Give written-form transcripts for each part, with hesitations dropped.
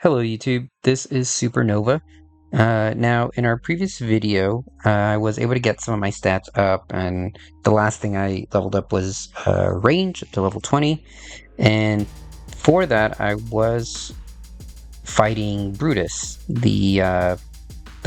Hello YouTube, this is Supernova. Now, in our previous video, I was able to get some of my stats up, and the last thing I leveled up was range up to level 20, and for that I was fighting Brutus, the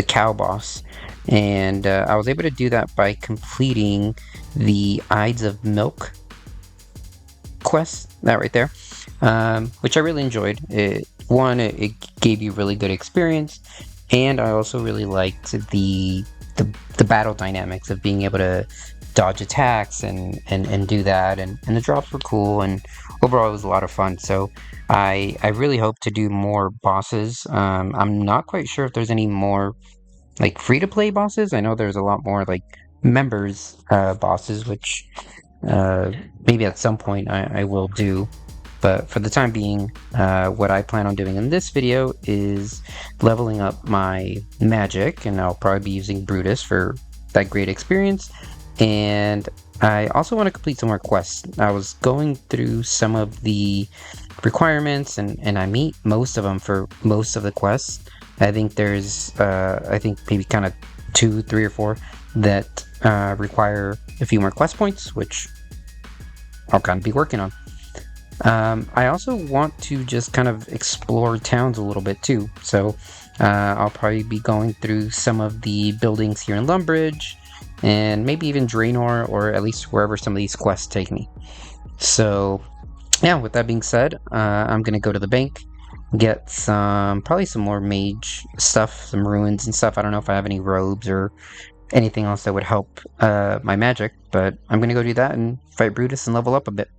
cow boss, and I was able to do that by completing the Ides of Milk quest, that right there, which I really enjoyed. It gave you really good experience, and I also really liked the battle dynamics of being able to dodge attacks and do that, and the drops were cool, and overall it was a lot of fun. So I really hope to do more bosses. I'm not quite sure if there's any more like free to play bosses. I know there's a lot more like members bosses, which uh, maybe at some point I will do. But for the time being, what I plan on doing in this video is leveling up my magic, and I'll probably be using Brutus for that great experience. And I also want to complete some more quests. I was going through some of the requirements, and I meet most of them for most of the quests. I think there's, I think maybe kind of 2, 3, or 4 that require a few more quest points, which I'll kind of be working on. I also want to just kind of explore towns a little bit too, so I'll probably be going through some of the buildings here in Lumbridge, and maybe even Draenor, or at least wherever some of these quests take me. So yeah, with that being said, I'm gonna go to the bank, get probably some more mage stuff, some ruins and stuff. I don't know if I have any robes or anything else that would help my magic, but I'm gonna go do that and fight Brutus and level up a bit.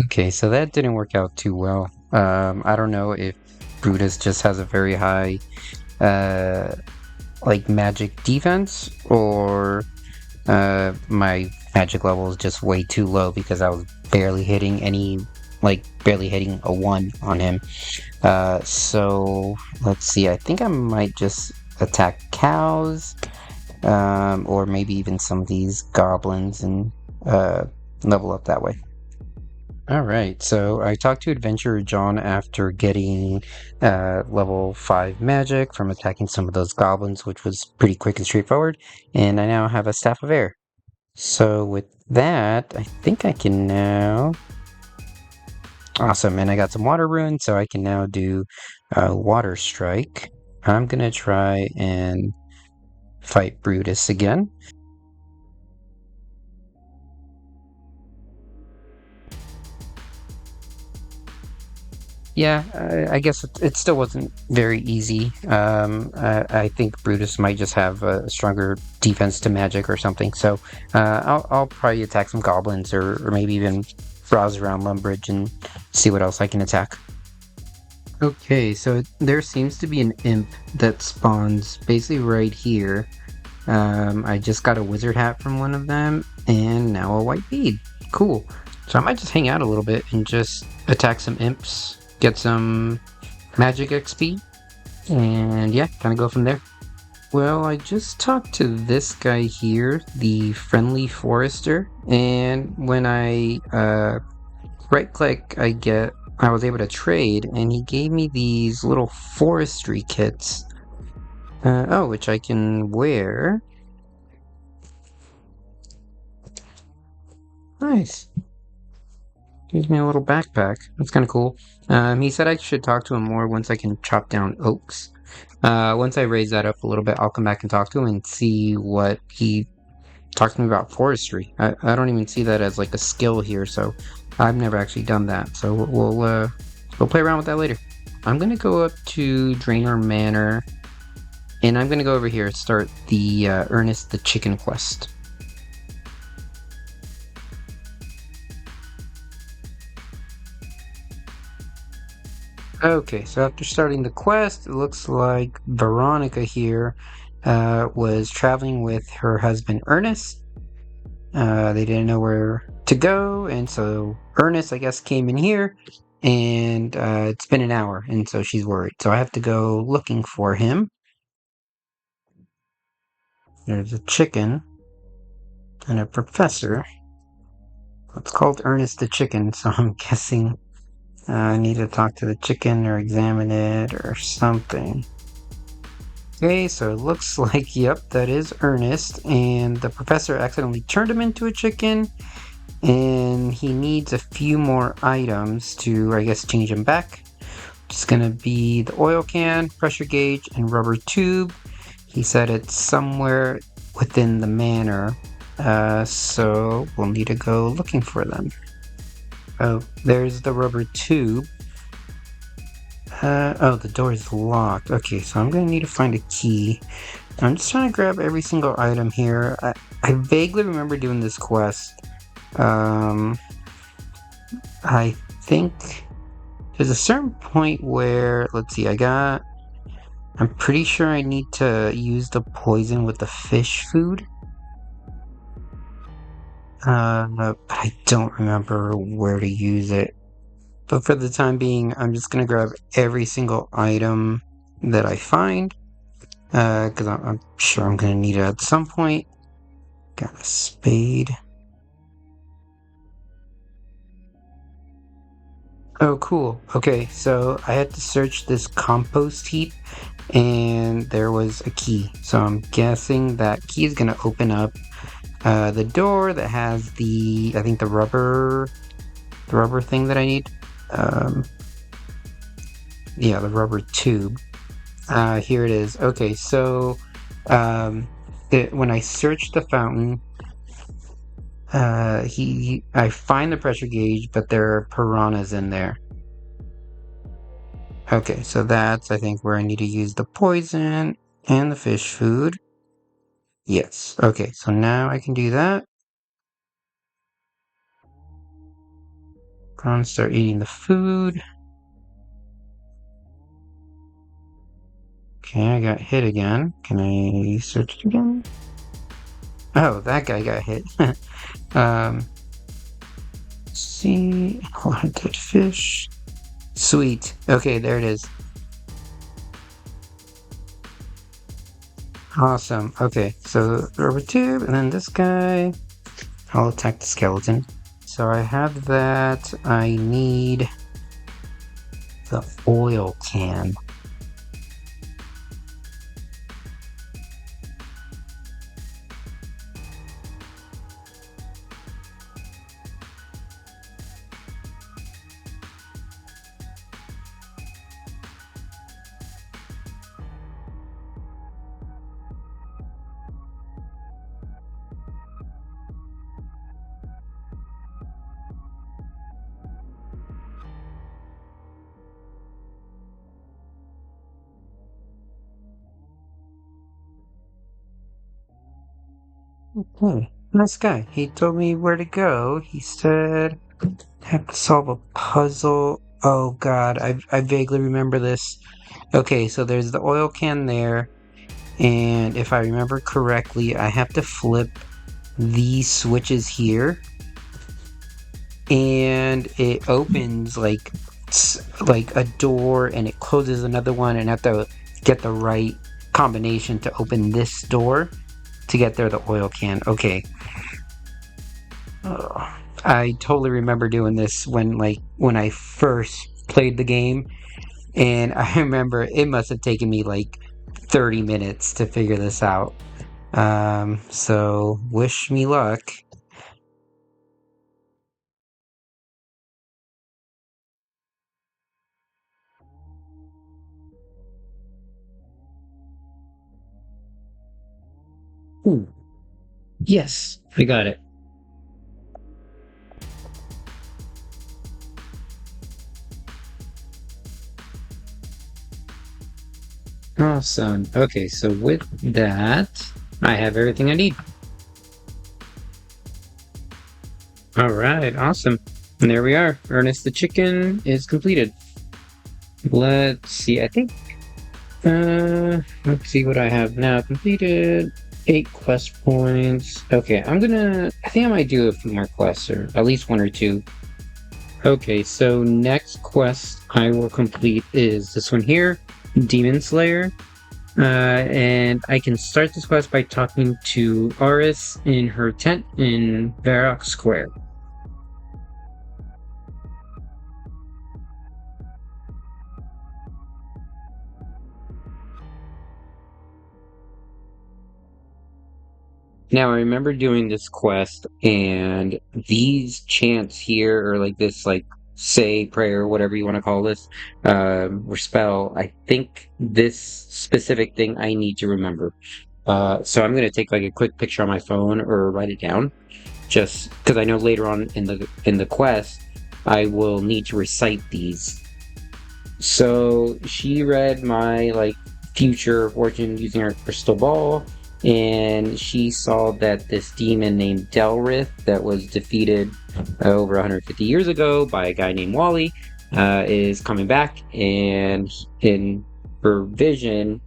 Okay, so that didn't work out too well. I don't know if Brutus just has a very high, uh, like magic defense, or my magic level is just way too low because I was barely hitting barely hitting a 1 on him. So let's see. I think I might just attack cows, or maybe even some of these goblins and level up that way. Alright, so I talked to Adventurer John after getting level 5 magic from attacking some of those goblins, which was pretty quick and straightforward, and I now have a Staff of Air. So with that, I think I can now... Awesome, and I got some Water Runes, so I can now do Water Strike. I'm gonna try and fight Brutus again. Yeah, I guess it still wasn't very easy. I think Brutus might just have a stronger defense to magic or something. So I'll probably attack some goblins, or maybe even browse around Lumbridge and see what else I can attack. Okay, so there seems to be an imp that spawns basically right here. I just got a wizard hat from one of them, and now a white bead. Cool. So I might just hang out a little bit and just attack some imps, get some magic XP, and yeah, kind of go from there. Well, I just talked to this guy here, the friendly forester, and when I right click, I was able to trade, and he gave me these little forestry kits. Oh, which I can wear. Nice. Gives me a little backpack. That's kind of cool. He said I should talk to him more once I can chop down oaks. Once I raise that up a little bit, I'll come back and talk to him and see what he talked to me about forestry. I don't even see that as like a skill here, so I've never actually done that. So we'll play around with that later. I'm gonna go up to Draenor Manor, and I'm gonna go over here and start the Ernest the Chicken quest. Okay, so after starting the quest, it looks like Veronica here was traveling with her husband Ernest. They didn't know where to go, and so Ernest, I guess, came in here, and it's been an hour, and so she's worried. So I have to go looking for him. There's a chicken and a professor. It's called Ernest the Chicken, so I'm guessing I need to talk to the chicken or examine it or something. Okay, so it looks like, yep, that is Ernest, and the professor accidentally turned him into a chicken, and he needs a few more items to, I guess, change him back. It's gonna be the oil can, pressure gauge, and rubber tube. He said it's somewhere within the manor, so we'll need to go looking for them. Oh, there's the rubber tube. Oh, the door is locked. Okay, so I'm gonna need to find a key. I'm just trying to grab every single item here. I vaguely remember doing this quest. I think there's a certain point where, let's see, I'm pretty sure I need to use the poison with the fish food. But I don't remember where to use it. But for the time being, I'm just gonna grab every single item that I find. Because I'm sure I'm gonna need it at some point. Got a spade. Oh, cool. Okay, so I had to search this compost heap, and there was a key. So I'm guessing that key is gonna open up the door that has I think the rubber thing that I need. Um, yeah, the rubber tube. Here it is. Okay, so when I search the fountain, I find the pressure gauge, but there are piranhas in there. Okay, so that's, I think, where I need to use the poison and the fish food. Yes. Okay, so now I can do that. Go and start eating the food. Okay, I got hit again. Can I search it again? Oh, that guy got hit. Let's see. A lot of good fish. Sweet. Okay, there it is. Awesome. Okay, so rubber tube, and then this guy. I'll attack the skeleton. So I have that. I need the oil can. Okay, nice guy. He told me where to go. He said I have to solve a puzzle. Oh God, I vaguely remember this. Okay, so there's the oil can there, and if I remember correctly, I have to flip these switches here, and it opens like a door, and it closes another one, and I have to get the right combination to open this door to get there the oil can. Okay. I totally remember doing this when I first played the game, and I remember it must have taken me like 30 minutes to figure this out. So wish me luck. Ooh, yes, I got it. Awesome. Okay, so with that, I have everything I need. All right, awesome. And there we are. Ernest the Chicken is completed. Let's see. I think. Let's see what I have now completed. 8 quest points. Okay, I think I might do a few more quests, or at least one or two. Okay, so next quest I will complete is this one here, Demon Slayer. And I can start this quest by talking to Aris in her tent in Varrock Square. Now I remember doing this quest, and these chants here, or like this, like say prayer, whatever you want to call this, or spell. I think this specific thing I need to remember. So I'm gonna take like a quick picture on my phone or write it down, just because I know later on in the quest I will need to recite these. So she read my like future fortune using her crystal ball, and she saw that this demon named Delrith that was defeated over 150 years ago by a guy named Wally is coming back, and in her vision,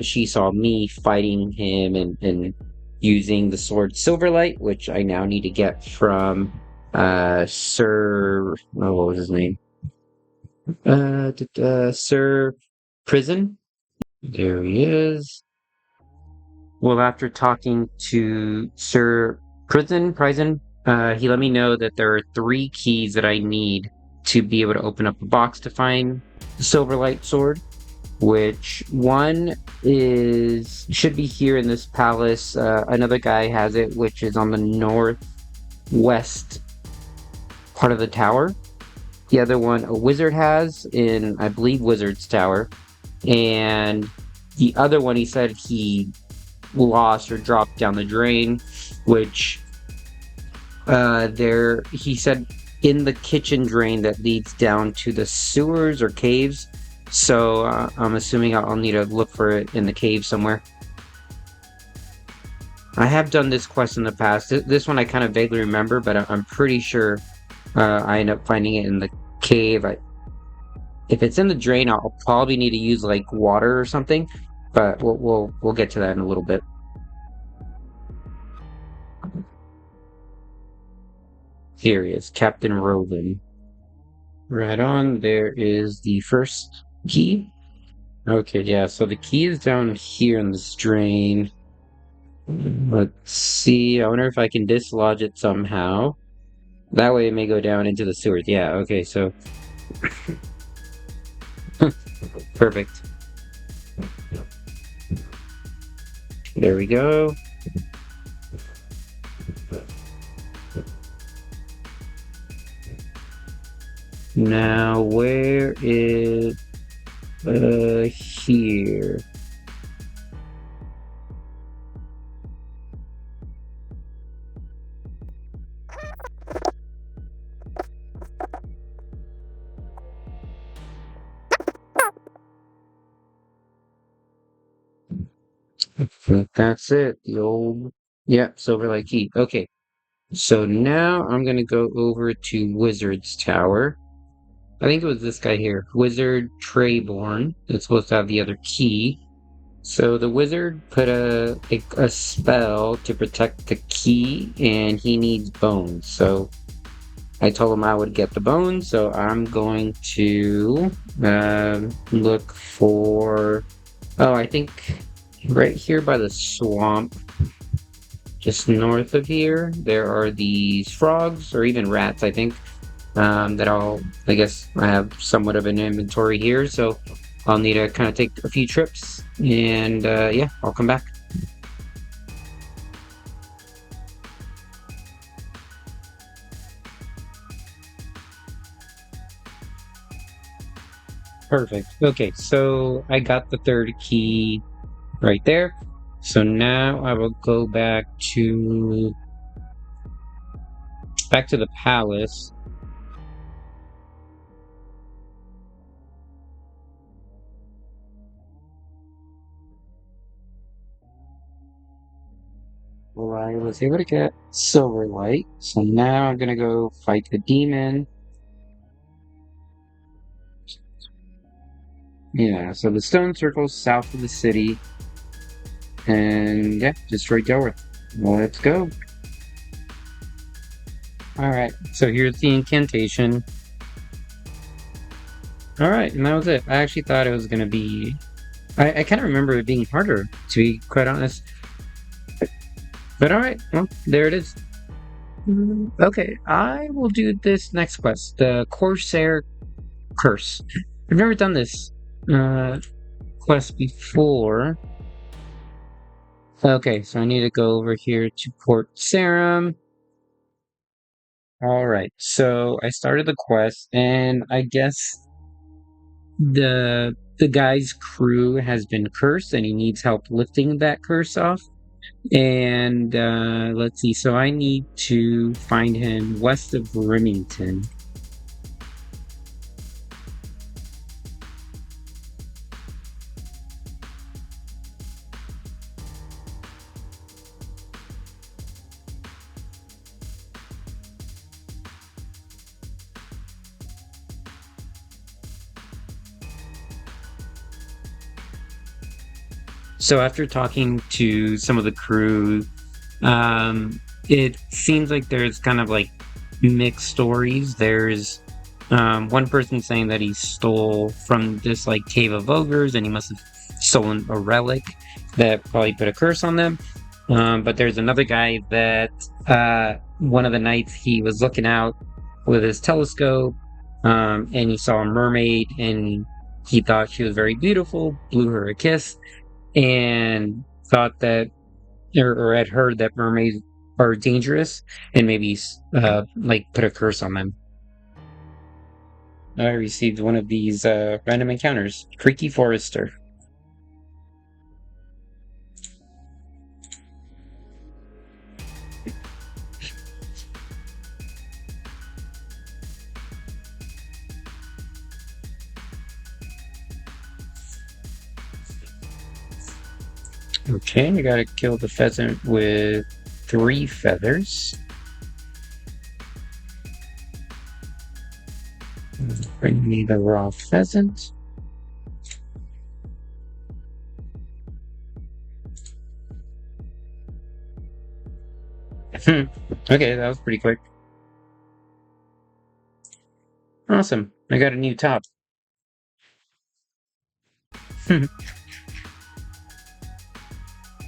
she saw me fighting him and using the sword Silverlight, which I now need to get from Sir. Oh, what was his name? Sir Prison. There he is. Well, after talking to Sir Prison, he let me know that there are 3 keys that I need to be able to open up a box to find the Silverlight sword. Which one is should be here in this palace. Another guy has it, which is on the northwest part of the tower. The other one a wizard has in, I believe, Wizard's Tower. And the other one he said he lost or dropped down the drain, which there he said in the kitchen drain that leads down to the sewers or caves. So I'm assuming I'll need to look for it in the cave somewhere. I have done this quest in the past. This one I kind of vaguely remember, but I'm pretty sure I end up finding it in the cave. If it's in the drain, I'll probably need to use like water or something, but we'll get to that in a little bit. Here he is, Captain Roven. Right on. There is the first key. Okay, yeah. So the key is down here in this drain. Let's see. I wonder if I can dislodge it somehow. That way it may go down into the sewers. Yeah. Okay. So perfect. There we go. Now, where is here? I think that's it. The old, yeah, Silverlight key. Okay, so now I'm gonna go over to Wizard's Tower. I think it was this guy here, Wizard Treyborn. That's supposed to have the other key. So the wizard put a spell to protect the key, and he needs bones. So I told him I would get the bones. So I'm going to look for. Oh, I think right here by the swamp, just north of here, there are these frogs or even rats. I think that I guess I have somewhat of an inventory here, so I'll need to kind of take a few trips, and yeah, I'll come back. Perfect. Okay, so I got the third key right there. So now I will go back to the palace. Well, I was able to get Silverlight, so now I'm gonna go fight the demon. Yeah, so the stone circle's south of the city, and yeah, destroy Delworth. Let's go. Alright, so here's the incantation. Alright, and that was it. I actually thought it was gonna be I kind of remember it being harder, to be quite honest. But all right, well, there it is. Okay, I will do this next quest, the Corsair Curse. I've never done this uh, quest before. Okay, so I need to go over here to Port Sarum. All right, so I started the quest, and I guess the guy's crew has been cursed, and he needs help lifting that curse off. And let's see, so I need to find him west of Remington. So after talking to some of the crew, it seems like there's kind of like mixed stories. There's one person saying that he stole from this like cave of ogres, and he must have stolen a relic that probably put a curse on them. But there's another guy that one of the nights he was looking out with his telescope, and he saw a mermaid, and he thought she was very beautiful, blew her a kiss, and thought that or had heard that mermaids are dangerous and maybe like put a curse on them. I received one of these random encounters. Creaky Forester. Okay, I gotta kill the pheasant with 3 feathers. Bring me the raw pheasant. Okay, that was pretty quick. Awesome. I got a new top.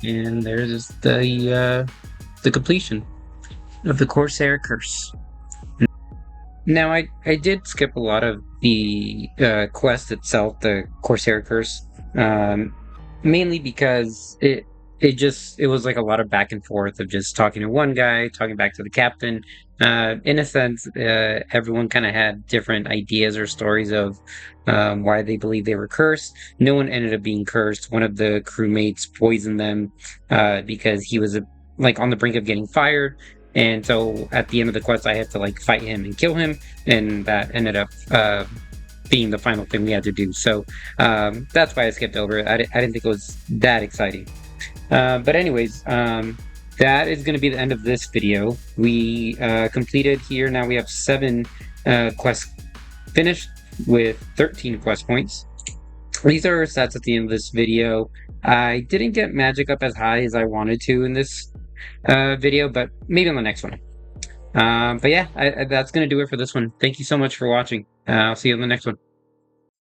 And there's the completion of the Corsair Curse. Now, I did skip a lot of the quest itself, the Corsair Curse, um, mainly because it was like a lot of back and forth of just talking to one guy, talking back to the captain. In a sense, everyone kind of had different ideas or stories of why they believe they were cursed. No one ended up being cursed. One of the crewmates poisoned them because he was like on the brink of getting fired. And so at the end of the quest, I had to like fight him and kill him, and that ended up being the final thing we had to do. So that's why I skipped over it. I didn't think it was that exciting. But anyways, that is going to be the end of this video. We completed here. Now we have 7 quests finished with 13 quest points. These are our stats at the end of this video. I didn't get magic up as high as I wanted to in this video, but maybe on the next one. But yeah, that's going to do it for this one. Thank you so much for watching. I'll see you on the next one.